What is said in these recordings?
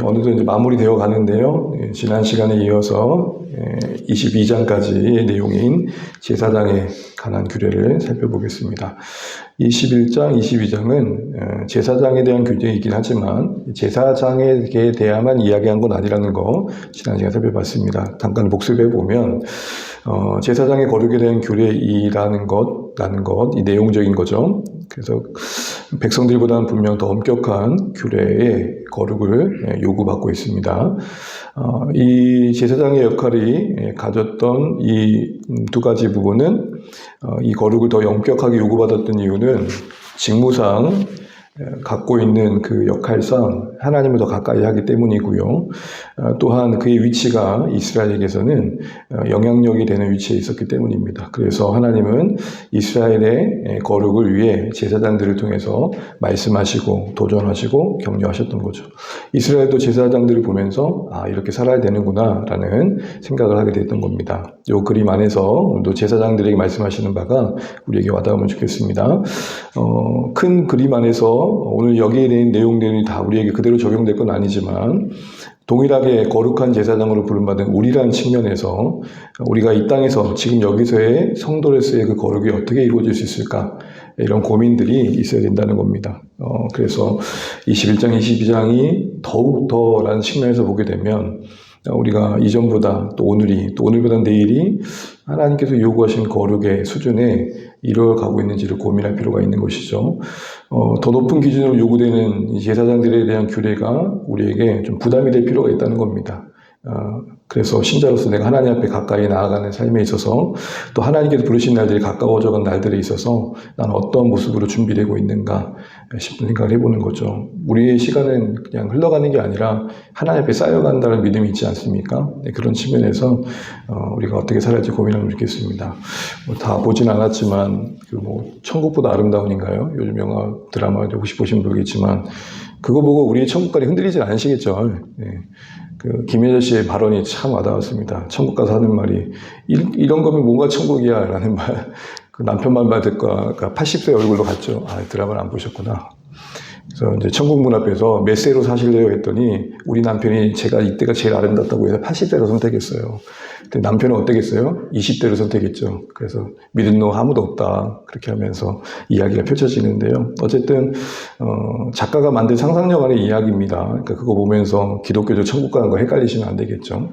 어느덧 이제 마무리되어 가는데요. 지난 시간에 이어서 22장까지의 내용인 제사장에 관한 규례를 살펴보겠습니다. 21장, 22장은 제사장에 대한 규례이긴 하지만 제사장에 대해야만 이야기한 건 아니라는 거 지난 시간에 살펴봤습니다. 잠깐 복습해 보면 제사장의 거룩에 대한 규례이라는 것, 이 내용적인 거죠. 그래서 백성들보다는 분명 더 엄격한 규례의 거룩을 요구받고 있습니다. 이 제사장의 역할이 가졌던 이 두 가지 부분은 이 거룩을 더 엄격하게 요구받았던 이유는 직무상 갖고 있는 그 역할상 하나님을 더 가까이 하기 때문이고요. 또한 그의 위치가 이스라엘에게서는 영향력이 되는 위치에 있었기 때문입니다. 그래서 하나님은 이스라엘의 거룩을 위해 제사장들을 통해서 말씀하시고 도전하시고 격려하셨던 거죠. 이스라엘도 제사장들을 보면서 이렇게 살아야 되는구나 라는 생각을 하게 됐던 겁니다. 이 그림 안에서 오늘도 제사장들에게 말씀하시는 바가 우리에게 와닿으면 좋겠습니다. 큰 그림 안에서 오늘 여기에 대한 내용들이 다 우리에게 그대로 적용될 건 아니지만 동일하게 거룩한 제사장으로 부름받은 우리라는 측면에서 우리가 이 땅에서 지금 여기서의 성도로서의 그 거룩이 어떻게 이루어질 수 있을까 이런 고민들이 있어야 된다는 겁니다. 그래서 21장, 22장이 더욱더라는 측면에서 보게 되면 우리가 이전보다 또 오늘이 또 오늘보다 내일이 하나님께서 요구하신 거룩의 수준에 이루어가고 있는지를 고민할 필요가 있는 것이죠. 더 높은 기준으로 요구되는 제사장들에 대한 규례가 우리에게 좀 부담이 될 필요가 있다는 겁니다. 그래서 신자로서 내가 하나님 앞에 가까이 나아가는 삶에 있어서 또 하나님께서 부르신 날들이 가까워져간 날들에 있어서 나는 어떤 모습으로 준비되고 있는가 싶은 생각을 해보는 거죠. 우리의 시간은 그냥 흘러가는 게 아니라 하나님 앞에 쌓여간다는 믿음이 있지 않습니까? 그런 측면에서 우리가 어떻게 살아야지 고민하면 좋겠습니다. 다 보진 않았지만 천국보다 아름다운인가요? 요즘 영화 드라마 혹시 보신 분 모르겠지만 그거 보고 우리의 천국관이 흔들리지 않으시겠죠. 김혜자 씨의 발언이 참 와닿았습니다. 천국 가서 하는 말이 이런 거면 뭔가 천국이야 라는 말. 그 남편 말 듣고 80세 얼굴로 갔죠. 드라마를 안 보셨구나. 그래서 이제 천국 문 앞에서 몇 세로 사실래요 했더니 우리 남편이 제가 이때가 제일 아름답다고 해서 80세로 선택했어요. 근데 남편은 어떻겠어요? 20대로 선택했죠. 그래서 믿은 놈 아무도 없다. 그렇게 하면서 이야기가 펼쳐지는데요. 어쨌든 작가가 만든 상상력 안의 이야기입니다. 그러니까 그거 보면서 기독교적 천국 가는 거 헷갈리시면 안 되겠죠.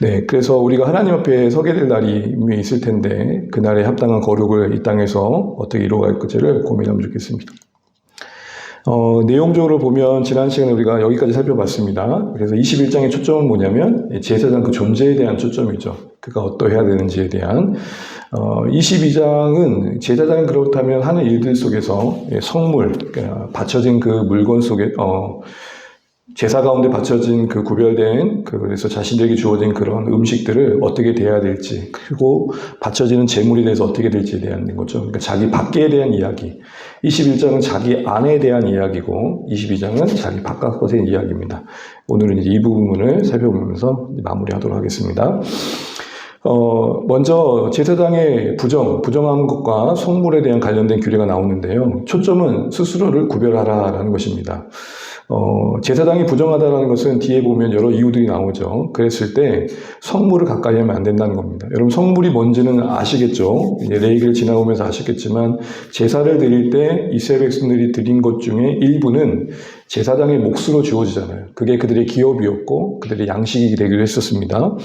네, 그래서 우리가 하나님 앞에 서게 될 날이 분명히 있을 텐데 그날에 합당한 거룩을 이 땅에서 어떻게 이루어갈 것을 고민하면 좋겠습니다. 내용적으로 보면 지난 시간에 우리가 여기까지 살펴봤습니다. 그래서 21장의 초점은 뭐냐면 제사장 그 존재에 대한 초점이죠. 그가 어떠해야 되는지에 대한 22장은 제사장이 그렇다면 하는 일들 속에서 성물, 그러니까 바쳐진 그 물건 속에 제사 가운데 바쳐진 그 구별된 그래서 자신들에게 주어진 그런 음식들을 어떻게 대해야 될지 그리고 바쳐지는 제물에 대해서 어떻게 될지에 대한 거죠. 그러니까 자기 밖에 대한 이야기. 21장은 자기 안에 대한 이야기고 22장은 자기 바깥에 대한 이야기입니다. 오늘은 이제 이 부분을 살펴보면서 마무리하도록 하겠습니다. 먼저 제사장의 부정한 것과 성물에 대한 관련된 규례가 나오는데요. 초점은 스스로를 구별하라라는 것입니다. 제사장이 부정하다는 것은 뒤에 보면 여러 이유들이 나오죠. 그랬을 때 성물을 가까이 하면 안 된다는 겁니다. 여러분 성물이 뭔지는 아시겠죠? 이제 레위기를 지나오면서 아시겠지만 제사를 드릴 때 이스라엘 백성들이 드린 것 중에 일부는 제사장의 몫으로 주어지잖아요. 그게 그들의 기업이었고 그들의 양식이 되기도 했었습니다.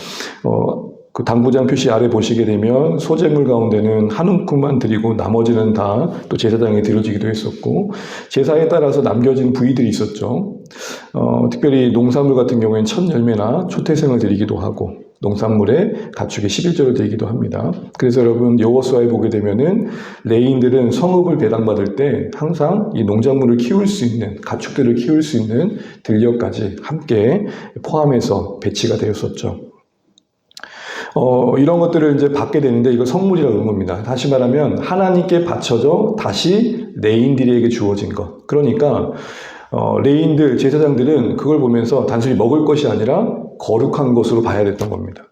그 당부장 표시 아래 보시게 되면 소재물 가운데는 한 움큼만 드리고 나머지는 다 또 제사장에 드려지기도 했었고 제사에 따라서 남겨진 부위들이 있었죠. 특별히 농산물 같은 경우에는 첫 열매나 초태생을 드리기도 하고 농산물에 가축의 11조를 드리기도 합니다. 그래서 여러분 여호수아에 보게 되면은 레위인들은 성읍을 배당받을 때 항상 이 농작물을 키울 수 있는 가축들을 키울 수 있는 들녘까지 함께 포함해서 배치가 되었었죠. 이런 것들을 이제 받게 되는데 이걸 성물이라고 그러는 겁니다. 다시 말하면 하나님께 바쳐져 다시 레위인들에게 주어진 것. 그러니까 레위인들, 제사장들은 그걸 보면서 단순히 먹을 것이 아니라 거룩한 것으로 봐야 됐던 겁니다.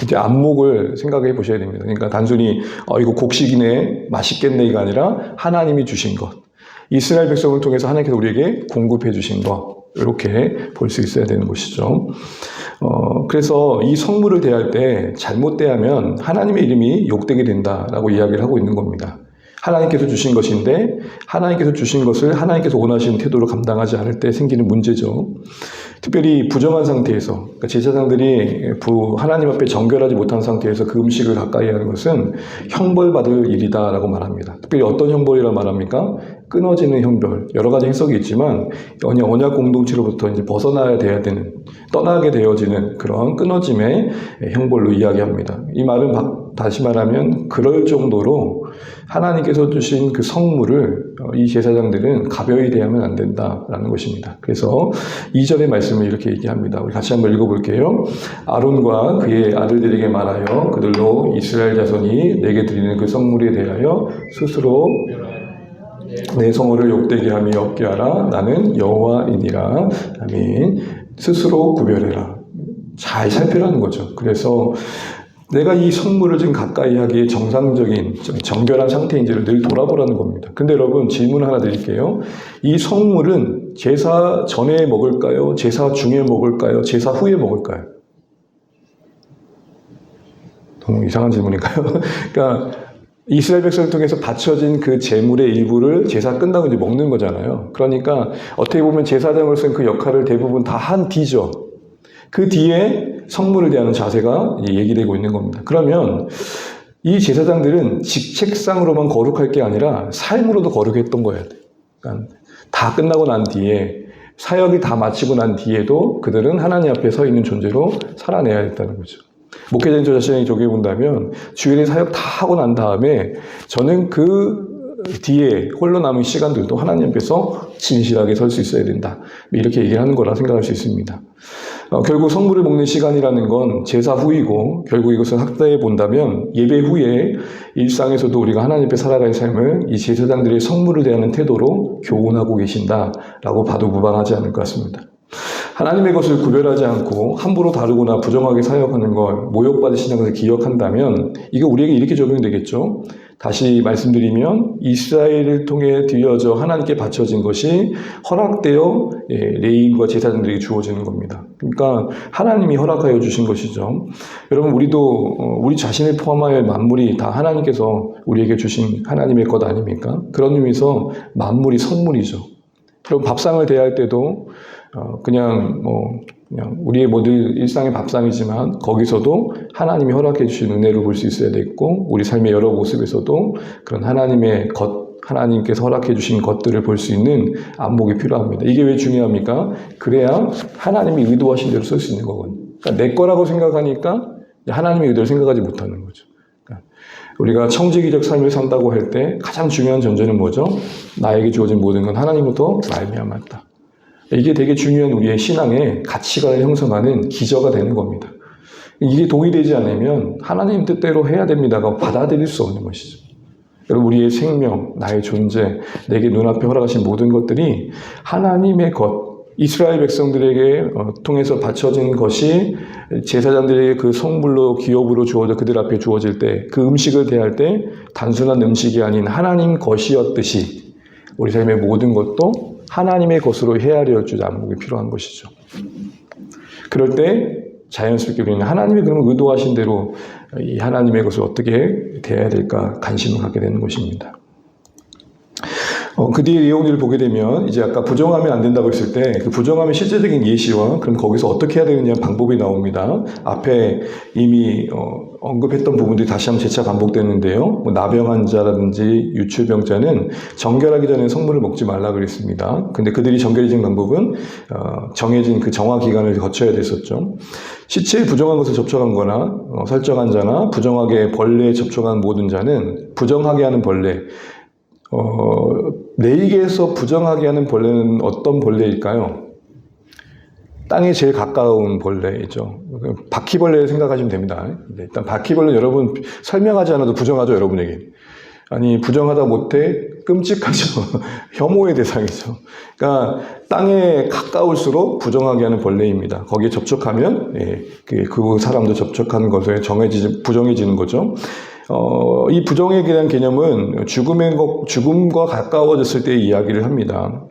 이제 안목을 생각해 보셔야 됩니다. 그러니까 단순히 이거 곡식이네, 맛있겠네가 아니라 하나님이 주신 것. 이스라엘 백성을 통해서 하나님께서 우리에게 공급해 주신 것. 이렇게 볼 수 있어야 되는 것이죠. 그래서 이 성물을 대할 때 잘못 대하면 하나님의 이름이 욕되게 된다라고 이야기를 하고 있는 겁니다. 하나님께서 주신 것인데 하나님께서 주신 것을 하나님께서 원하시는 태도로 감당하지 않을 때 생기는 문제죠. 특별히 부정한 상태에서, 그러니까 제사장들이 하나님 앞에 정결하지 못한 상태에서 그 음식을 가까이 하는 것은 형벌받을 일이다라고 말합니다. 특별히 어떤 형벌이라 말합니까? 끊어지는 형벌. 여러 가지 해석이 있지만 언약 공동체로부터 이제 벗어나야 돼야 되는, 떠나게 되어지는 그런 끊어짐의 형벌로 이야기합니다. 이 말은 다시 말하면 그럴 정도로 하나님께서 주신 그 성물을 이 제사장들은 가벼이 대하면 안 된다라는 것입니다. 그래서 2절의 말씀을 이렇게 얘기합니다. 우리 같이 한번 읽어볼게요. 아론과 그의 아들들에게 말하여 그들로 이스라엘 자손이 내게 드리는 그 성물에 대하여 스스로 내 성호를 욕되게 함이 없게 하라. 나는 여호와이니라. 아멘. 스스로 구별해라. 잘 살피라는 거죠. 그래서 내가 이 성물을 지금 가까이 하기에 정상적인 정결한 상태인지를 늘 돌아보라는 겁니다. 근데 여러분 질문 하나 드릴게요. 이 성물은 제사 전에 먹을까요? 제사 중에 먹을까요? 제사 후에 먹을까요? 너무 이상한 질문인가요? 그러니까 이스라엘 백성을 통해서 바쳐진 그 제물의 일부를 제사 끝나고 이제 먹는 거잖아요. 그러니까 어떻게 보면 제사장으로서는 그 역할을 대부분 다 한 뒤죠. 그 뒤에 성물을 대하는 자세가 얘기되고 있는 겁니다. 그러면 이 제사장들은 직책상으로만 거룩할 게 아니라 삶으로도 거룩했던 거예요. 그러니까 다 끝나고 난 뒤에, 사역이 다 마치고 난 뒤에도 그들은 하나님 앞에 서 있는 존재로 살아내야 했다는 거죠. 목회자인 저 자신이 저기에 본다면 주일에 사역 다 하고 난 다음에 저는 그 뒤에 홀로 남은 시간들도 하나님 앞에서 진실하게 설 수 있어야 된다. 이렇게 얘기를 하는 거라 생각할 수 있습니다. 결국 성물을 먹는 시간이라는 건 제사 후이고, 결국 이것을 확대해 본다면 예배 후에 일상에서도 우리가 하나님 앞에 살아가는 삶을 이 제사장들의 성물을 대하는 태도로 교훈하고 계신다라고 봐도 무방하지 않을 것 같습니다. 하나님의 것을 구별하지 않고 함부로 다루거나 부정하게 사역하는 걸 모욕받으시는 것을 기억한다면 이거 우리에게 이렇게 적용되겠죠. 다시 말씀드리면 이스라엘을 통해 드려져 하나님께 바쳐진 것이 허락되어 레위인과 제사장들에게 주어지는 겁니다. 그러니까 하나님이 허락하여 주신 것이죠. 여러분 우리도 우리 자신을 포함하여 만물이 다 하나님께서 우리에게 주신 하나님의 것 아닙니까? 그런 의미에서 만물이 선물이죠. 여러분 밥상을 대할 때도 그냥 우리의 모든 일상의 밥상이지만 거기서도 하나님이 허락해 주신 은혜를 볼 수 있어야 되고, 우리 삶의 여러 모습에서도 그런 하나님의 하나님께서 허락해 주신 것들을 볼 수 있는 안목이 필요합니다. 이게 왜 중요합니까? 그래야 하나님이 의도하신 대로 쓸 수 있는 거거든요. 그러니까 내 거라고 생각하니까 하나님의 의도를 생각하지 못하는 거죠. 그러니까 우리가 청지기적 삶을 산다고 할 때 가장 중요한 전제는 뭐죠? 나에게 주어진 모든 건 하나님으로부터 말미암았다. 이게 되게 중요한 우리의 신앙의 가치관을 형성하는 기저가 되는 겁니다. 이게 동의되지 않으면 하나님 뜻대로 해야 됩니다가 받아들일 수 없는 것이죠. 여러분 우리의 생명, 나의 존재, 내게 눈앞에 허락하신 모든 것들이 하나님의 것, 이스라엘 백성들에게 통해서 바쳐진 것이 제사장들에게 그 성물로 기업으로 주어져 그들 앞에 주어질 때, 그 음식을 대할 때 단순한 음식이 아닌 하나님 것이었듯이 우리 삶의 모든 것도 하나님의 것으로 헤아려 줄 안목이 필요한 것이죠. 그럴 때 자연스럽게 우리는 하나님이 그러면 의도하신 대로 이 하나님의 것을 어떻게 대해야 될까 관심을 갖게 되는 것입니다. 그 뒤에 내용들을 보게 되면 이제 아까 부정하면 안 된다고 했을 때 그 부정함의 실제적인 예시와 그럼 거기서 어떻게 해야 되느냐 방법이 나옵니다. 앞에 이미 언급했던 부분들이 다시 한번 재차 반복되는데요. 나병 환자라든지 유출병자는 정결하기 전에 성물을 먹지 말라 그랬습니다. 근데 그들이 정결해진 방법은 정해진 그 정화 기간을 거쳐야 됐었죠. 시체에 부정한 것을 접촉한 거나 설정한 자나 부정하게 벌레에 접촉한 모든 자는 부정하게 하는 벌레, 내에게서 부정하게 하는 벌레는 어떤 벌레일까요? 땅에 제일 가까운 벌레이죠. 바퀴벌레 생각하시면 됩니다. 일단 바퀴벌레 여러분 설명하지 않아도 부정하죠, 여러분에게. 아니 부정하다 못해 끔찍하죠. 혐오의 대상이죠. 그러니까 땅에 가까울수록 부정하게 하는 벌레입니다. 거기에 접촉하면 그 사람도 접촉하는 것에 부정해지는 거죠. 이 부정에 대한 개념은 죽음과 가까워졌을 때의 이야기를 합니다.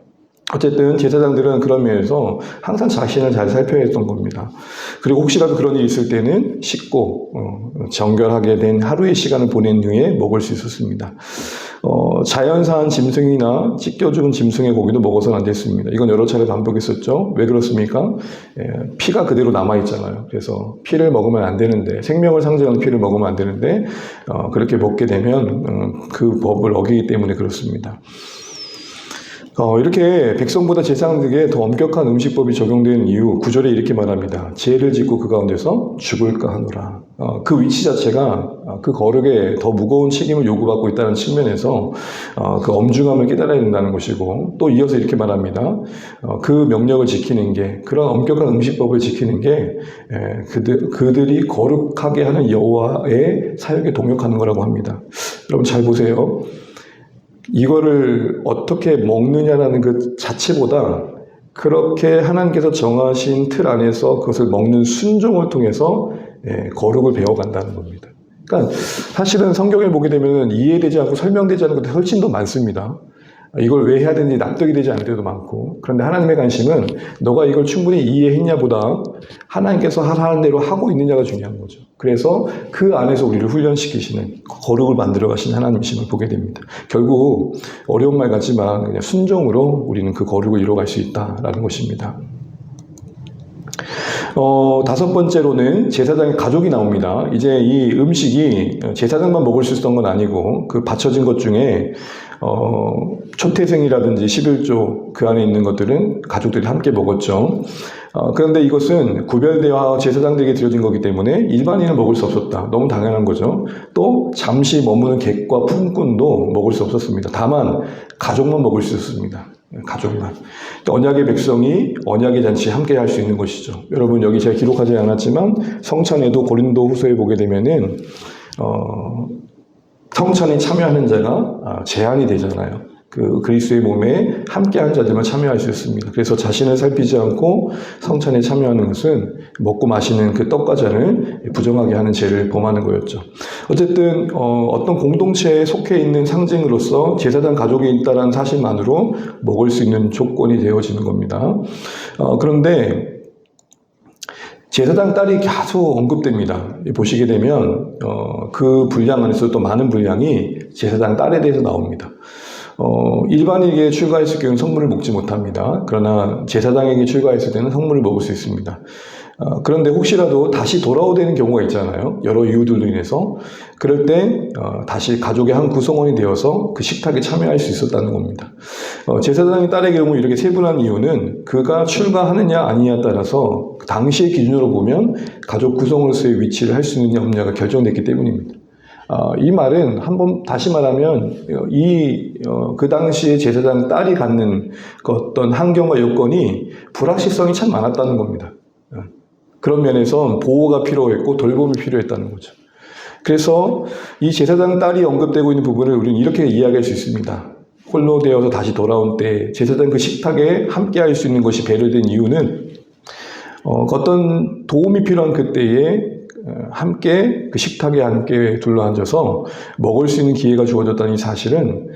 어쨌든 제사장들은 그런 면에서 항상 자신을 잘 살펴야 했던 겁니다. 그리고 혹시라도 그런 일이 있을 때는 씻고 정결하게 된 하루의 시간을 보낸 후에 먹을 수 있었습니다. 자연사한 짐승이나 찢겨 죽은 짐승의 고기도 먹어서는 안 됐습니다. 이건 여러 차례 반복했었죠. 왜 그렇습니까? 피가 그대로 남아있잖아요. 그래서 피를 먹으면 안 되는데, 생명을 상징하는 피를 먹으면 안 되는데 그렇게 먹게 되면 그 법을 어기기 때문에 그렇습니다. 이렇게 백성보다 제사장들에게 더 엄격한 음식법이 적용된 이유, 9절에 이렇게 말합니다. 죄를 짓고 그 가운데서 죽을까 하노라. 그 위치 자체가 그 거룩에 더 무거운 책임을 요구받고 있다는 측면에서 그 엄중함을 깨달아야 된다는 것이고, 또 이어서 이렇게 말합니다. 그 명령을 지키는 게, 그런 엄격한 음식법을 지키는 게 그들이 거룩하게 하는 여호와의 사역에 동역하는 거라고 합니다. 여러분 잘 보세요. 이거를 어떻게 먹느냐라는 그 자체보다 그렇게 하나님께서 정하신 틀 안에서 그것을 먹는 순종을 통해서 거룩을 배워간다는 겁니다. 그러니까 사실은 성경을 보게 되면 이해되지 않고 설명되지 않는 것도 훨씬 더 많습니다. 이걸 왜 해야 되는지 납득이 되지 않을 때도 많고, 그런데 하나님의 관심은 너가 이걸 충분히 이해했냐보다 하나님께서 하라는 대로 하고 있느냐가 중요한 거죠. 그래서 그 안에서 우리를 훈련시키시는, 거룩을 만들어 가신 하나님이심을 보게 됩니다. 결국 어려운 말 같지만 그냥 순종으로 우리는 그 거룩을 이뤄갈 수 있다라는 것입니다. 다섯 번째로는 제사장의 가족이 나옵니다. 이제 이 음식이 제사장만 먹을 수 있었던 건 아니고 그 바쳐진 것 중에 초태생이라든지 11조 그 안에 있는 것들은 가족들이 함께 먹었죠. 그런데 이것은 구별되어 제사장들에게 드려진 거기 때문에 일반인은 먹을 수 없었다. 너무 당연한 거죠. 또 잠시 머무는 객과 품꾼도 먹을 수 없었습니다. 다만 가족만 먹을 수 있었습니다. 가족만. 언약의 백성이 언약의 잔치에 함께 할 수 있는 것이죠. 여러분 여기 제가 기록하지 않았지만 성찬에도 고린도 후서에 보게 되면은 성찬에 참여하는 자가 제한이 되잖아요. 그 그리스도의 몸에 함께한 자들만 참여할 수 있습니다. 그래서 자신을 살피지 않고 성찬에 참여하는 것은 먹고 마시는 그 떡과 잔을 부정하게 하는 죄를 범하는 거였죠. 어쨌든 어떤 공동체에 속해 있는 상징으로서 제사장 가족이 있다는 사실만으로 먹을 수 있는 조건이 되어지는 겁니다. 그런데 제사장 딸이 계속 언급됩니다. 보시게 되면 그 분량 안에서 또 많은 분량이 제사장 딸에 대해서 나옵니다. 일반인에게 출가했을 경우는 성물을 먹지 못합니다. 그러나 제사장에게 출가했을 때는 성물을 먹을 수 있습니다. 그런데 혹시라도 다시 돌아오되는 경우가 있잖아요. 여러 이유들로 인해서. 그럴 때 다시 가족의 한 구성원이 되어서 그 식탁에 참여할 수 있었다는 겁니다. 제사장의 딸의 경우 이렇게 세분한 이유는 그가 출가하느냐 아니냐에 따라서 당시의 기준으로 보면 가족 구성원으로서의 위치를 할 수 있느냐 없느냐가 결정됐기 때문입니다. 이 말은 한번 다시 말하면 그 당시에 제사장 딸이 갖는 그 어떤 환경과 여건이 불확실성이 참 많았다는 겁니다. 그런 면에서 보호가 필요했고 돌봄이 필요했다는 거죠. 그래서 이 제사장 딸이 언급되고 있는 부분을 우리는 이렇게 이야기할 수 있습니다. 홀로 되어서 다시 돌아온 때 제사장 그 식탁에 함께 할 수 있는 것이 배려된 이유는 어떤 도움이 필요한 그때에 함께 그 식탁에 함께 둘러앉아서 먹을 수 있는 기회가 주어졌다는 이 사실은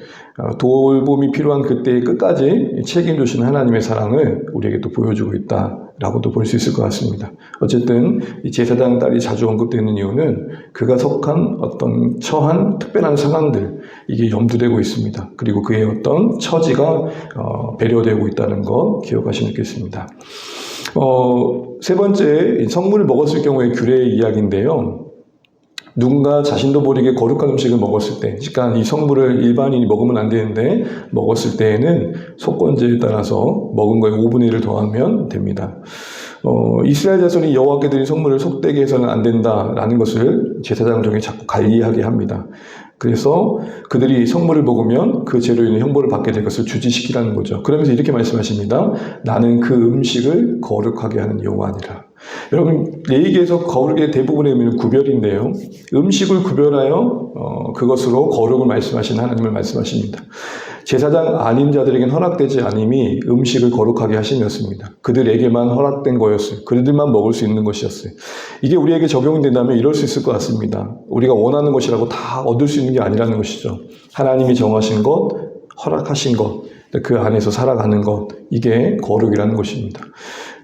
돌봄이 필요한 그때의 끝까지 책임지시는 하나님의 사랑을 우리에게 또 보여주고 있다라고도 볼 수 있을 것 같습니다. 어쨌든 이 제사장 딸이 자주 언급되는 이유는 그가 처한 특별한 상황들, 이게 염두되고 있습니다. 그리고 그의 어떤 처지가 배려되고 있다는 거 기억하시면 좋겠습니다. 세 번째, 성물을 먹었을 경우의 규례의 이야기인데요. 누군가 자신도 모르게 거룩한 음식을 먹었을 때, 그러니까 이 성물을 일반인이 먹으면 안 되는데 먹었을 때에는 속건제에 따라서 먹은 거에 5분의 1을 더하면 됩니다. 이스라엘 자손이 여호와께 드린 성물을 속되게 해서는 안 된다라는 것을 제사장들이 자꾸 관리하게 합니다. 그래서 그들이 성물을 먹으면 그 죄로 인해 형벌을 받게 될 것을 주지시키라는 거죠. 그러면서 이렇게 말씀하십니다. 나는 그 음식을 거룩하게 하는 여호와니라. 여러분, 레위기에서 거룩의 대부분의 의미는 구별인데요. 음식을 구별하여 그것으로 거룩을 말씀하시는 하나님을 말씀하십니다. 제사장 아닌 자들에겐 허락되지 않음이 음식을 거룩하게 하심이었습니다. 그들에게만 허락된 거였어요. 그들만 먹을 수 있는 것이었어요. 이게 우리에게 적용이 된다면 이럴 수 있을 것 같습니다. 우리가 원하는 것이라고 다 얻을 수 있는 게 아니라는 것이죠. 하나님이 정하신 것, 허락하신 것, 그 안에서 살아가는 것, 이게 거룩이라는 것입니다.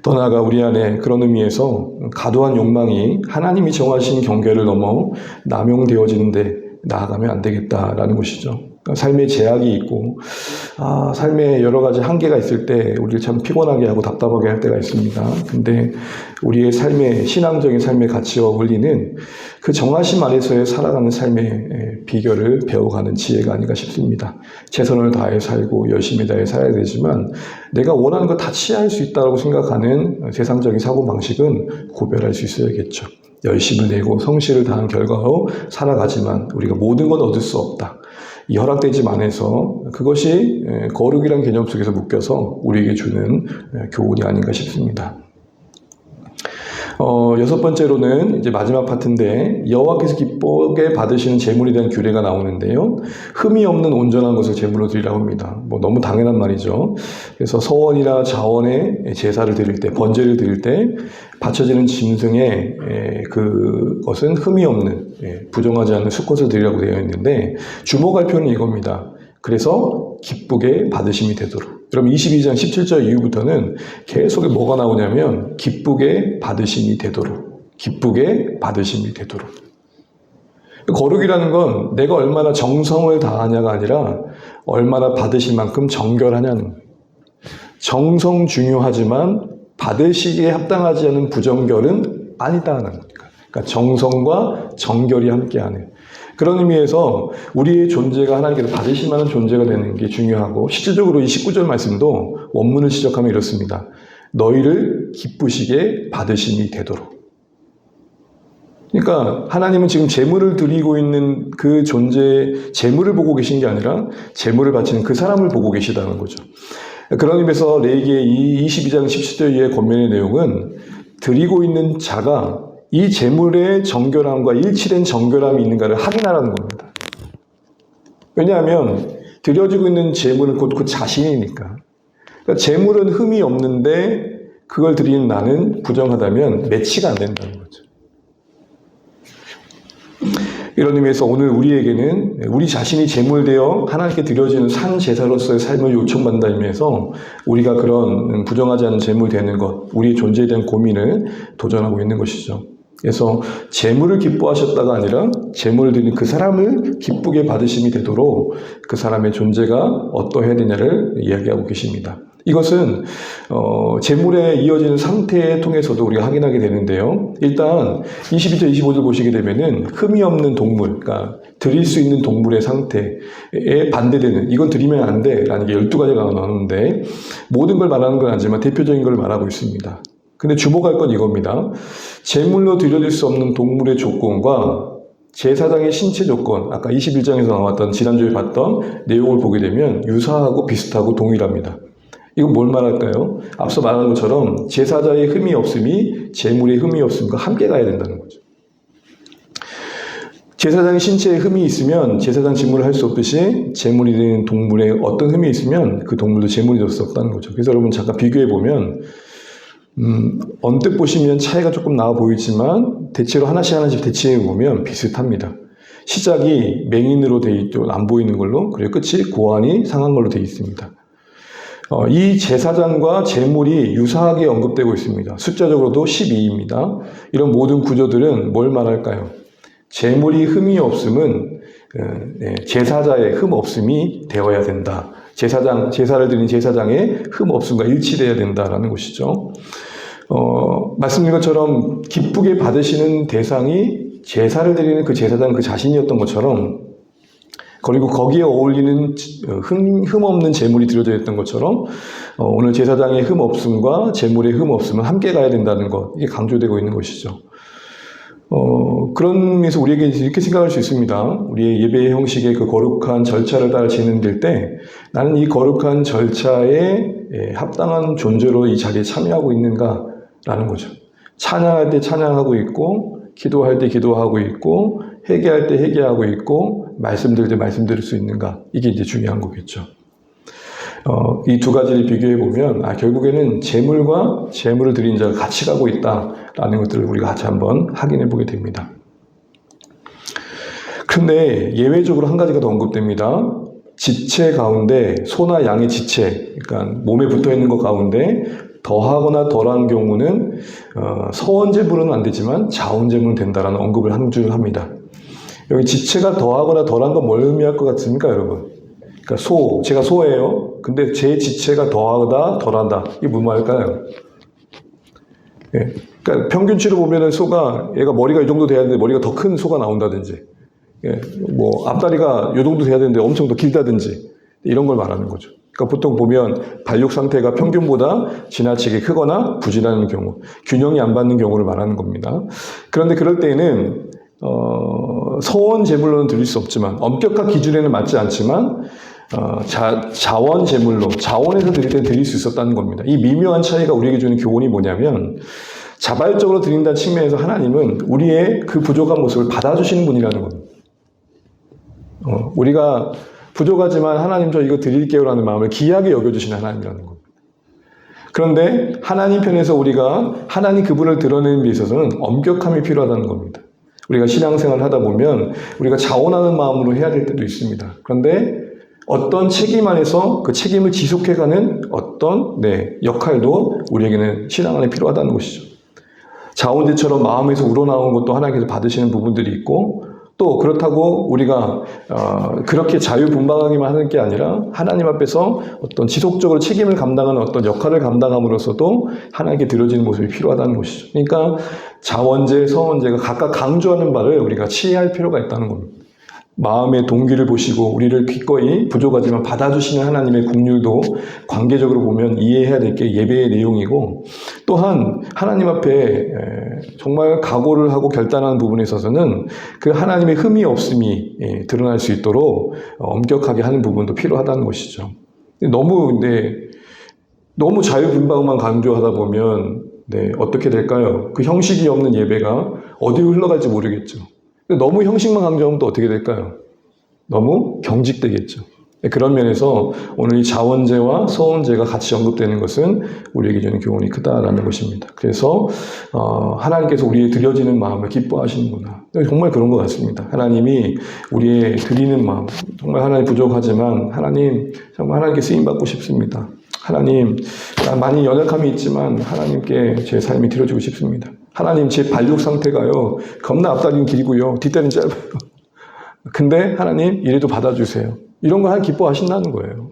더 나아가 우리 안에 그런 의미에서 과도한 욕망이 하나님이 정하신 경계를 넘어 남용되어지는데 나아가면 안 되겠다라는 것이죠. 삶에 제약이 있고, 삶에 여러 가지 한계가 있을 때 우리를 참 피곤하게 하고 답답하게 할 때가 있습니다. 근데 우리의 삶의, 신앙적인 삶의 가치와 원리는 그 정하심 안에서의 살아가는 삶의 비결을 배워가는 지혜가 아닌가 싶습니다. 최선을 다해 살고 열심히 다해 살아야 되지만 내가 원하는 거 다 취할 수 있다고 생각하는 세상적인 사고방식은 구별할 수 있어야겠죠. 열심을 내고 성실을 다한 결과로 살아가지만 우리가 모든 건 얻을 수 없다. 이 허락되지 안에서 그것이 거룩이란 개념 속에서 묶여서 우리에게 주는 교훈이 아닌가 싶습니다. 여섯 번째로는 이제 마지막 파트인데 여호와께서 기쁘게 받으시는 제물에 대한 규례가 나오는데요. 흠이 없는 온전한 것을 제물로 드리라고 합니다. 너무 당연한 말이죠. 그래서 서원이나 자원의 제사를 드릴 때, 번제를 드릴 때 바쳐지는 짐승의 그것은 흠이 없는 부정하지 않는 수컷을 드리라고 되어 있는데 주목할 표현은 이겁니다. 그래서 기쁘게 받으심이 되도록. 여러분 22장 17절 이후부터는 계속 뭐가 나오냐면 기쁘게 받으심이 되도록. 기쁘게 받으심이 되도록. 거룩이라는 건 내가 얼마나 정성을 다하냐가 아니라 얼마나 받으실 만큼 정결하냐는 거예요. 정성 중요하지만 받으시기에 합당하지 않은 부정결은 아니다는 거니까. 그러니까 정성과 정결이 함께하는. 그런 의미에서 우리의 존재가 하나님께서 받으실 만한 존재가 되는 게 중요하고 실질적으로 이 19절 말씀도 원문을 지적하면 이렇습니다. 너희를 기쁘시게 받으심이 되도록. 그러니까 하나님은 지금 제물을 드리고 있는 그 존재, 제물을 보고 계신 게 아니라 제물을 바치는 그 사람을 보고 계시다는 거죠. 그런 의미에서 레위기의 이 22장 17절 이하의 권면의 내용은 드리고 있는 자가 이 제물의 정결함과 일치된 정결함이 있는가를 확인하라는 겁니다. 왜냐하면 드려지고 있는 제물은 곧 그 자신이니까. 그러니까 제물은 흠이 없는데 그걸 드리는 나는 부정하다면 매치가 안 된다는 거죠. 이런 의미에서 오늘 우리에게는 우리 자신이 제물되어 하나님께 드려지는 산 제사로서의 삶을 요청받는다는 의미에서 우리가 그런 부정하지 않은 제물 되는 것, 우리의 존재에 대한 고민을 도전하고 있는 것이죠. 그래서 제물을 기뻐하셨다가 아니라 제물을 드리는 그 사람을 기쁘게 받으심이 되도록 그 사람의 존재가 어떠해야 되냐를 이야기하고 계십니다. 이것은 제물에 이어지는 상태에 통해서도 우리가 확인하게 되는데요. 일단 22절 25절 보시게 되면은 흠이 없는 동물, 그러니까 드릴 수 있는 동물의 상태에 반대되는, 이건 드리면 안 돼라는 게 12가지가 나오는데 모든 걸 말하는 건 아니지만 대표적인 걸 말하고 있습니다. 근데 주목할 건 이겁니다. 제물로 드려질 수 없는 동물의 조건과 제사장의 신체 조건, 아까 21장에서 나왔던 지난주에 봤던 내용을 보게 되면 유사하고 비슷하고 동일합니다. 이건 뭘 말할까요? 앞서 말한 것처럼 제사자의 흠이 없음이 제물의 흠이 없음과 함께 가야 된다는 거죠. 제사장의 신체에 흠이 있으면 제사장 직무를 할 수 없듯이 제물이 되는 동물에 어떤 흠이 있으면 그 동물도 제물이 될 수 없다는 거죠. 그래서 여러분 잠깐 비교해 보면 언뜻 보시면 차이가 조금 나와 보이지만 대체로 하나씩 대치해 보면 비슷합니다. 시작이 맹인으로 돼 있죠. 안 보이는 걸로. 그리고 끝이 고환이 상한 걸로 돼 있습니다. 이 제사장과 제물이 유사하게 언급되고 있습니다. 숫자적으로도 12입니다. 이런 모든 구조들은 뭘 말할까요? 제물이 흠이 없음은 제사자의 흠 없음이 되어야 된다. 제사를 드린 제사장의 흠 없음과 일치되어야 된다라는 것이죠. 말씀드린 것처럼 기쁘게 받으시는 대상이 제사를 드리는 그 제사장 그 자신이었던 것처럼, 그리고 거기에 어울리는 흠 없는 제물이 드려져 있던 것처럼 오늘 제사장의 흠 없음과 제물의 흠 없음은 함께 가야 된다는 것, 이게 강조되고 있는 것이죠. 그런 의미에서 우리에게 이렇게 생각할 수 있습니다. 우리의 예배의 형식의 그 거룩한 절차를 따라 진행될 때 나는 이 거룩한 절차에 합당한 존재로 이 자리에 참여하고 있는가라는 거죠. 찬양할 때 찬양하고 있고, 기도할 때 기도하고 있고, 회개할 때 회개하고 있고, 말씀드릴 때 말씀드릴 수 있는가, 이게 이제 중요한 거겠죠. 이 두 가지를 비교해 보면 결국에는 제물과 제물을 드린 자가 같이 가고 있다라는 것들을 우리가 같이 한번 확인해 보게 됩니다. 그런데 예외적으로 한 가지가 더 언급됩니다. 지체 가운데 소나 양의 지체, 그러니까 몸에 붙어 있는 것 가운데 더하거나 덜한 경우는 서원제물은 안 되지만 자원제물은 된다라는 언급을 한 줄 합니다. 여기 지체가 더하거나 덜한 건 뭘 의미할 것 같습니까, 여러분? 그러니까 제가 소예요. 근데 제 지체가 더하다, 덜하다. 이게 무슨 말일까요? 예. 그러니까 평균치로 보면은 소가, 얘가 머리가 이 정도 돼야 되는데 머리가 더 큰 소가 나온다든지, 예. 뭐, 앞다리가 이 정도 돼야 되는데 엄청 더 길다든지, 이런 걸 말하는 거죠. 그러니까 보통 보면 발육 상태가 평균보다 지나치게 크거나 부진하는 경우, 균형이 안 받는 경우를 말하는 겁니다. 그런데 그럴 때에는, 서원 제물로는 드릴 수 없지만, 엄격한 기준에는 맞지 않지만, 자원 제물로, 자원에서 드릴 때 드릴 수 있었다는 겁니다. 이 미묘한 차이가 우리에게 주는 교훈이 뭐냐면, 자발적으로 드린다는 측면에서 하나님은 우리의 그 부족한 모습을 받아주시는 분이라는 겁니다. 우리가 부족하지만 하나님 저 이거 드릴게요라는 마음을 귀하게 여겨주시는 하나님이라는 겁니다. 그런데 하나님 편에서 우리가 하나님 그분을 드러내는 데 있어서는 엄격함이 필요하다는 겁니다. 우리가 신앙생활을 하다 보면 우리가 자원하는 마음으로 해야 될 때도 있습니다. 그런데 어떤 책임 안에서 그 책임을 지속해가는 어떤 역할도 우리에게는 신앙 안에 필요하다는 것이죠. 자원제처럼 마음에서 우러나오는 것도 하나님께서 받으시는 부분들이 있고, 또 그렇다고 우리가 그렇게 자유분방하기만 하는 게 아니라 하나님 앞에서 어떤 지속적으로 책임을 감당하는 어떤 역할을 감당함으로써도 하나님께 드려지는 모습이 필요하다는 것이죠. 그러니까 자원제, 서원제가 각각 강조하는 바를 우리가 치해할 필요가 있다는 겁니다. 마음의 동기를 보시고 우리를 기꺼이 부족하지만 받아주시는 하나님의 긍휼도 관계적으로 보면 이해해야 될 게 예배의 내용이고, 또한 하나님 앞에 정말 각오를 하고 결단하는 부분에 있어서는 그 하나님의 흠이 없음이 드러날 수 있도록 엄격하게 하는 부분도 필요하다는 것이죠. 너무 자유분방만 강조하다 보면 어떻게 될까요? 그 형식이 없는 예배가 어디로 흘러갈지 모르겠죠. 너무 형식만 강조하면 또 어떻게 될까요? 너무 경직되겠죠. 그런 면에서 오늘 이 자원제와 서원제가 같이 언급되는 것은 우리에게 주는 교훈이 크다라는 것입니다. 그래서 하나님께서 우리의 드려지는 마음을 기뻐하시는구나. 정말 그런 것 같습니다. 하나님이 우리의 드리는 마음, 정말 하나님 부족하지만 하나님 정말 하나님께 쓰임받고 싶습니다. 하나님, 많이 연약함이 있지만 하나님께 제 삶이 드려지고 싶습니다. 하나님, 제 발육 상태가요, 겁나 앞다리는 길고요, 뒷다리는 짧아요. 근데 하나님, 이래도 받아주세요. 이런 거 하나님 기뻐하신다는 거예요.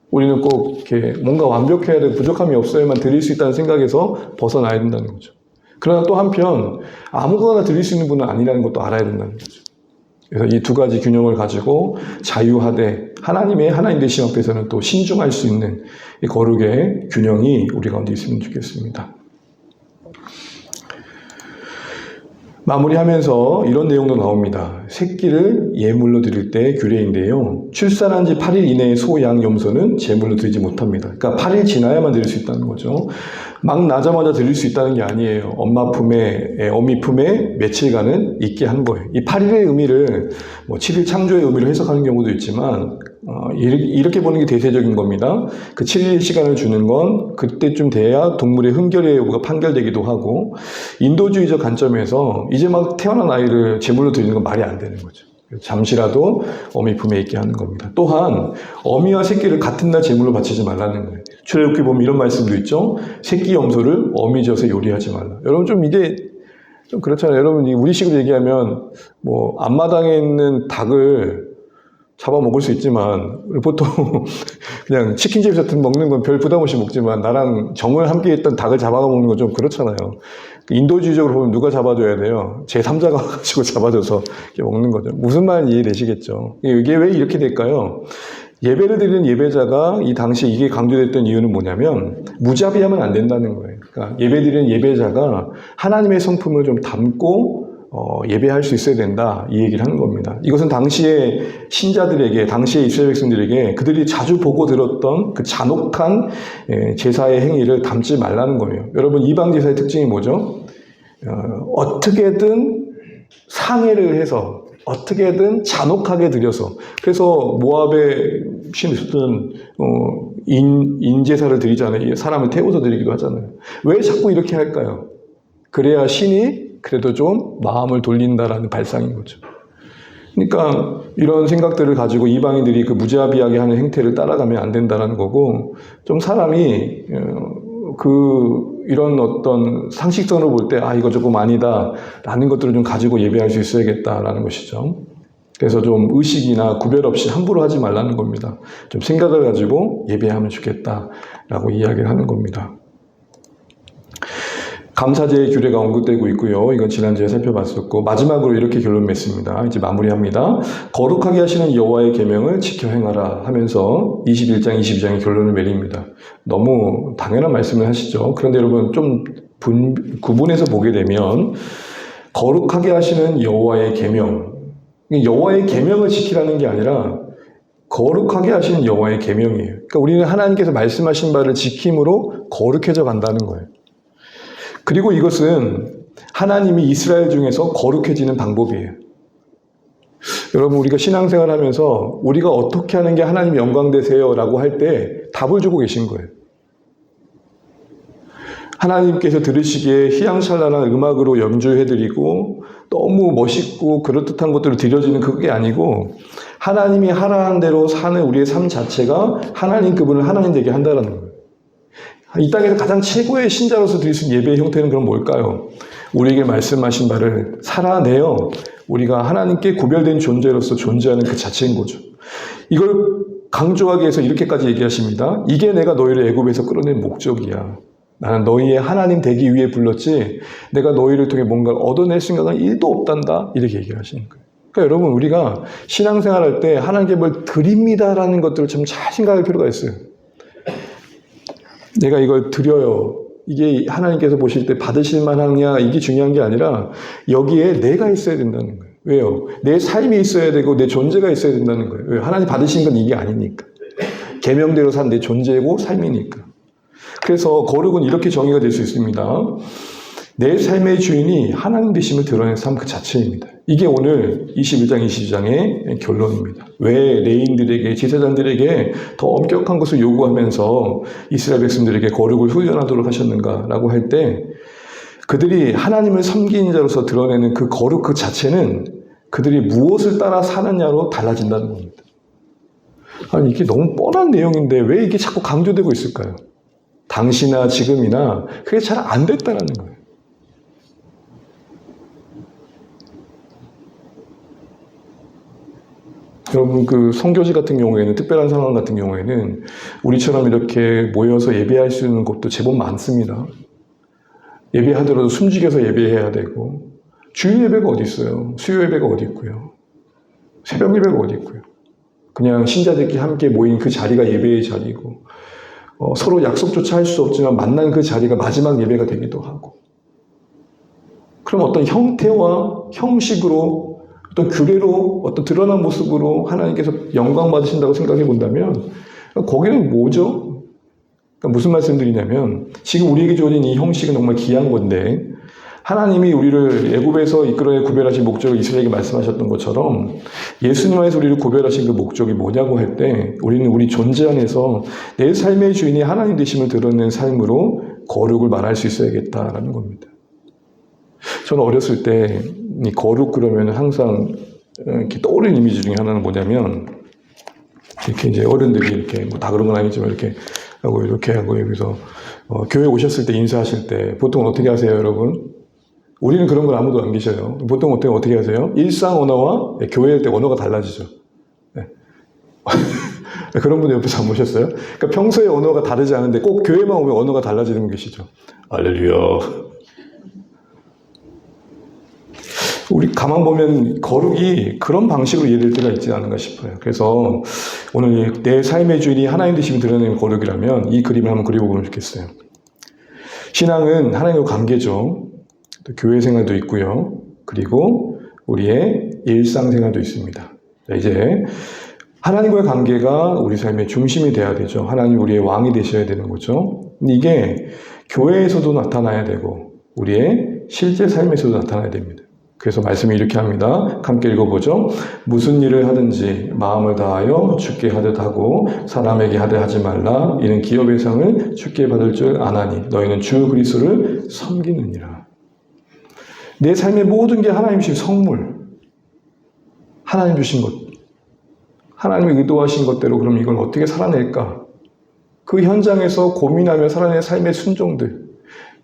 우리는 꼭 이렇게 뭔가 완벽해야 되고 부족함이 없어야만 드릴 수 있다는 생각에서 벗어나야 된다는 거죠. 그러나 또 한편, 아무거나 드릴 수 있는 분은 아니라는 것도 알아야 된다는 거죠. 그래서 이 두 가지 균형을 가지고 자유하되 하나님 되심 앞에서는 또 신중할 수 있는 이 거룩의 균형이 우리 가운데 있으면 좋겠습니다. 마무리하면서 이런 내용도 나옵니다. 새끼를 예물로 드릴 때 규례인데요. 출산한 지 8일 이내의 소, 양, 염소는 제물로 드리지 못합니다. 그러니까 8일 지나야만 드릴 수 있다는 거죠. 막 나자마자 드릴 수 있다는 게 아니에요. 어미 품에 며칠간은 있게 한 거예요. 이 8일의 의미를 7일 창조의 의미로 해석하는 경우도 있지만 이렇게 보는 게 대세적인 겁니다. 그 7일 시간을 주는 건 그때쯤 돼야 동물의 흠결의 여부가 판결되기도 하고, 인도주의적 관점에서 이제 막 태어난 아이를 제물로 드리는 건 말이 안 되는 거죠. 잠시라도 어미 품에 있게 하는 겁니다. 또한 어미와 새끼를 같은 날 제물로 바치지 말라는 거예요. 출애굽기 보면 이런 말씀도 있죠. 새끼 염소를 어미 젖에 요리하지 말라. 여러분 좀 이게 좀 그렇잖아요. 여러분 우리식으로 얘기하면 앞마당에 있는 닭을 잡아먹을 수 있지만, 보통 그냥 치킨집에서 먹는 건 별 부담 없이 먹지만 나랑 정을 함께 했던 닭을 잡아먹는 건 좀 그렇잖아요. 인도주의적으로 보면 누가 잡아줘야 돼요? 제3자가 와가지고 잡아줘서 먹는 거죠. 무슨 말인지 이해되시겠죠? 이게 왜 이렇게 될까요? 예배를 드리는 예배자가 이 당시 이게 강조됐던 이유는 뭐냐면 무자비하면 안 된다는 거예요. 그러니까 예배 드리는 예배자가 하나님의 성품을 좀 담고 예배할 수 있어야 된다, 이 얘기를 하는 겁니다. 이것은 당시의 신자들에게, 당시의 이스라엘 백성들에게 그들이 자주 보고 들었던 그 잔혹한 제사의 행위를 담지 말라는 거예요. 여러분, 이방 제사의 특징이 뭐죠? 어떻게든 상해를 해서 어떻게든 잔혹하게 드려서, 그래서 모압의 신들은 인제사를 드리잖아요. 사람을 태워서 드리기도 하잖아요. 왜 자꾸 이렇게 할까요? 그래야 신이 그래도 좀 마음을 돌린다라는 발상인 거죠. 그러니까 이런 생각들을 가지고 이방인들이 그 무자비하게 하는 행태를 따라가면 안 된다는 거고, 좀 사람이 이런 어떤 상식선으로 볼 때 이거 조금 아니다라는 것들을 좀 가지고 예배할 수 있어야겠다라는 것이죠. 그래서 좀 의식이나 구별 없이 함부로 하지 말라는 겁니다. 좀 생각을 가지고 예배하면 좋겠다라고 이야기를 하는 겁니다. 감사제의 규례가 언급되고 있고요. 이건 지난주에 살펴봤었고, 마지막으로 이렇게 결론 맺습니다. 이제 마무리합니다. 거룩하게 하시는 여호와의 계명을 지켜 행하라 하면서 21장, 22장의 결론을 내립니다. 너무 당연한 말씀을 하시죠. 그런데 여러분 좀 구분해서 보게 되면 거룩하게 하시는 여호와의 계명, 여호와의 계명을 지키라는 게 아니라 거룩하게 하시는 여호와의 계명이에요. 그러니까 우리는 하나님께서 말씀하신 바를 지킴으로 거룩해져 간다는 거예요. 그리고 이것은 하나님이 이스라엘 중에서 거룩해지는 방법이에요. 여러분, 우리가 신앙생활 하면서 우리가 어떻게 하는 게 하나님 영광 되세요? 라고 할 때 답을 주고 계신 거예요. 하나님께서 들으시기에 희양찬란한 음악으로 연주해드리고 너무 멋있고 그럴듯한 것들을 드려지는 그게 아니고, 하나님이 하라는 대로 사는 우리의 삶 자체가 하나님 그분을 하나님 되게 한다는 거예요. 이 땅에서 가장 최고의 신자로서 드릴 수 있는 예배의 형태는 그럼 뭘까요? 우리에게 말씀하신 바를 살아내어 우리가 하나님께 구별된 존재로서 존재하는 그 자체인 거죠. 이걸 강조하기 위해서 이렇게까지 얘기하십니다. 이게 내가 너희를 애굽에서 끌어낸 목적이야. 나는 너희의 하나님 되기 위해 불렀지 내가 너희를 통해 뭔가를 얻어낼 생각은 1도 없단다. 이렇게 얘기를 하시는 거예요. 그러니까 여러분, 우리가 신앙생활 할 때 하나님께 뭘 드립니다라는 것들을 좀 잘 생각할 필요가 있어요. 내가 이걸 드려요. 이게 하나님께서 보실 때 받으실 만하냐, 이게 중요한 게 아니라 여기에 내가 있어야 된다는 거예요. 왜요? 내 삶이 있어야 되고 내 존재가 있어야 된다는 거예요. 왜요? 하나님 받으신 건 이게 아니니까. 계명대로 산 내 존재고 삶이니까. 그래서 거룩은 이렇게 정의가 될 수 있습니다. 내 삶의 주인이 하나님 되심을 드러낸 삶 그 자체입니다. 이게 오늘 21장, 22장의 결론입니다. 왜 레위인들에게, 제사장들에게 더 엄격한 것을 요구하면서 이스라엘 백성들에게 거룩을 훈련하도록 하셨는가라고 할 때, 그들이 하나님을 섬기는 자로서 드러내는 그 거룩 그 자체는 그들이 무엇을 따라 사느냐로 달라진다는 겁니다. 아니, 이게 너무 뻔한 내용인데 왜 이게 자꾸 강조되고 있을까요? 당시나 지금이나 그게 잘 안 됐다는 거예요. 여러분, 그 성교지 같은 경우에는, 특별한 상황 같은 경우에는 우리처럼 이렇게 모여서 예배할 수 있는 곳도 제법 많습니다. 예배하더라도 숨죽여서 예배해야 되고, 주일 예배가 어디 있어요? 수요 예배가 어디 있고요? 새벽 예배가 어디 있고요? 그냥 신자들끼리 함께 모인 그 자리가 예배의 자리고, 서로 약속조차 할 수 없지만 만난 그 자리가 마지막 예배가 되기도 하고, 그럼 어떤 형태와 형식으로, 어떤 규례로, 어떤 드러난 모습으로 하나님께서 영광 받으신다고 생각해 본다면 거기는 뭐죠? 그러니까 무슨 말씀드리냐면, 지금 우리에게 주어진 이 형식은 정말 귀한 건데, 하나님이 우리를 애굽에서 이끌어내 구별하신 목적을 이스라엘에게 말씀하셨던 것처럼 예수님 안에서 우리를 구별하신 그 목적이 뭐냐고 할 때, 우리는 우리 존재 안에서 내 삶의 주인이 하나님 되심을 드러내는 삶으로 거룩을 말할 수 있어야겠다라는 겁니다. 저는 어렸을 때 이 거룩 그러면 항상 이렇게 떠오르는 이미지 중에 하나는 뭐냐면, 이렇게 이제 어른들이 이렇게 뭐 다 그런 건 아니지만 이렇게 하고 여기서 교회 오셨을 때 인사하실 때 보통 어떻게 하세요, 여러분? 우리는 그런 건 아무도 안 계셔요. 보통 어떻게 하세요? 일상 언어와 교회일 때 언어가 달라지죠. 네. 그런 분들 옆에서 안 보셨어요? 그러니까 평소에 언어가 다르지 않은데 꼭 교회만 오면 언어가 달라지는 분 계시죠. 할렐루야. 우리 가만 보면 거룩이 그런 방식으로 이해될 때가 있지 않은가 싶어요. 그래서 오늘 내 삶의 주인이 하나님 되심을 드러내는 거룩이라면 이 그림을 한번 그려보면 좋겠어요. 신앙은 하나님과 관계죠. 또 교회 생활도 있고요. 그리고 우리의 일상생활도 있습니다. 이제 하나님과의 관계가 우리 삶의 중심이 돼야 되죠. 하나님 우리의 왕이 되셔야 되는 거죠. 근데 이게 교회에서도 나타나야 되고 우리의 실제 삶에서도 나타나야 됩니다. 그래서 말씀이 이렇게 합니다. 함께 읽어보죠. 무슨 일을 하든지 마음을 다하여 주께 하듯 하고 사람에게 하듯 하지 말라. 이는 기업의 상을 주께 받을 줄 아나니 너희는 주 그리스도를 섬기느니라. 내 삶의 모든 게 하나님이신 성물, 하나님 주신 것, 하나님이 의도하신 것대로 그럼 이걸 어떻게 살아낼까? 그 현장에서 고민하며 살아낸 삶의 순종들,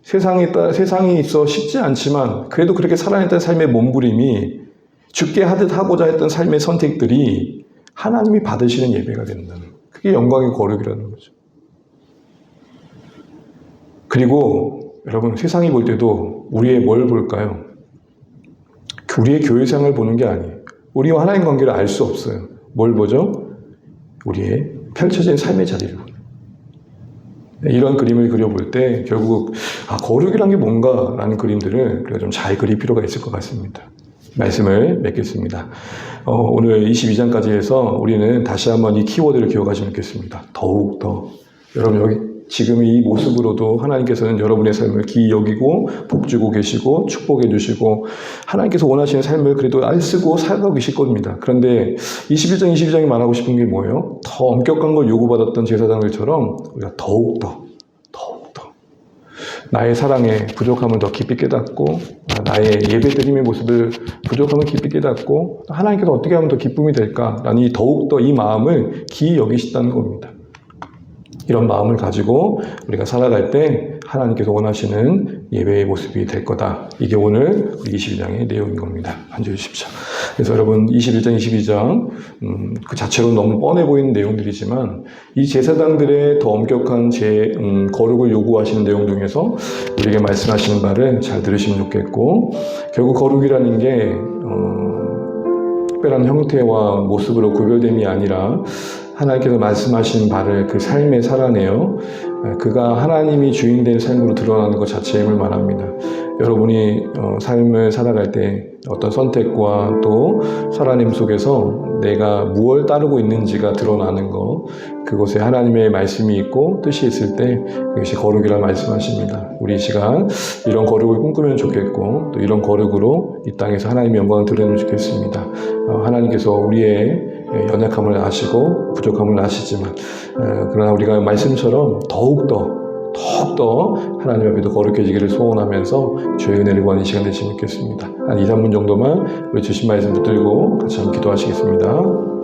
세상이 있어 쉽지 않지만 그래도 그렇게 살아냈던 삶의 몸부림이 죽게 하듯 하고자 했던 삶의 선택들이 하나님이 받으시는 예배가 된다는, 그게 영광의 거룩이라는 거죠. 그리고 여러분, 세상이 볼 때도 우리의 뭘 볼까요? 우리의 교회생활을 보는 게 아니에요. 우리와 하나님 관계를 알 수 없어요. 뭘 보죠? 우리의 펼쳐진 삶의 자리를 보는. 이런 그림을 그려볼 때 결국 거룩이란 게 뭔가라는 그림들을 우리가 좀 잘 그릴 필요가 있을 것 같습니다. 말씀을 맺겠습니다. 오늘 22장까지 해서 우리는 다시 한번 이 키워드를 기억하시면 좋겠습니다. 더욱더. 여러분, 여기 지금 이 모습으로도 하나님께서는 여러분의 삶을 기이 여기고 복주고 계시고 축복해 주시고 하나님께서 원하시는 삶을 그래도 애쓰고 살아가고 계실 겁니다. 그런데 21장, 22장이 말하고 싶은 게 뭐예요? 더 엄격한 걸 요구받았던 제사장들처럼 우리가 더욱더 나의 사랑의 부족함을 더 깊이 깨닫고, 나의 예배드림의 모습을 부족함을 깊이 깨닫고, 하나님께서 어떻게 하면 더 기쁨이 될까라는 이 더욱더 이 마음을 기이 여기시다는 겁니다. 이런 마음을 가지고 우리가 살아갈 때 하나님께서 원하시는 예배의 모습이 될 거다. 이게 오늘 22장의 내용인 겁니다. 앉아주십시오. 그래서 여러분, 21장, 22장 그 자체로 너무 뻔해 보이는 내용들이지만 이 제사장들의 더 엄격한 거룩을 요구하시는 내용 중에서 우리에게 말씀하시는 바를 잘 들으시면 좋겠고, 결국 거룩이라는 게 특별한 형태와 모습으로 구별됨이 아니라 하나님께서 말씀하신 바를 그 삶에 살아내어 그가 하나님이 주인된 삶으로 드러나는 것 자체임을 말합니다. 여러분이 삶을 살아갈 때 어떤 선택과 또 살아냄 속에서 내가 무엇을 따르고 있는지가 드러나는 것, 그곳에 하나님의 말씀이 있고 뜻이 있을 때 그것이 거룩이라 말씀하십니다. 우리 이 시간 이런 거룩을 꿈꾸면 좋겠고, 또 이런 거룩으로 이 땅에서 하나님의 영광을 드러내면 좋겠습니다. 하나님께서 우리의 연약함을 아시고 부족함을 아시지만, 그러나 우리가 말씀처럼 더욱더 하나님 앞에도 거룩해지기를 소원하면서 주의 은혜를 구하는 시간 되시면 좋겠습니다. 한 2, 3분 정도만 외치신 말씀 붙들고 같이 한번 기도하시겠습니다.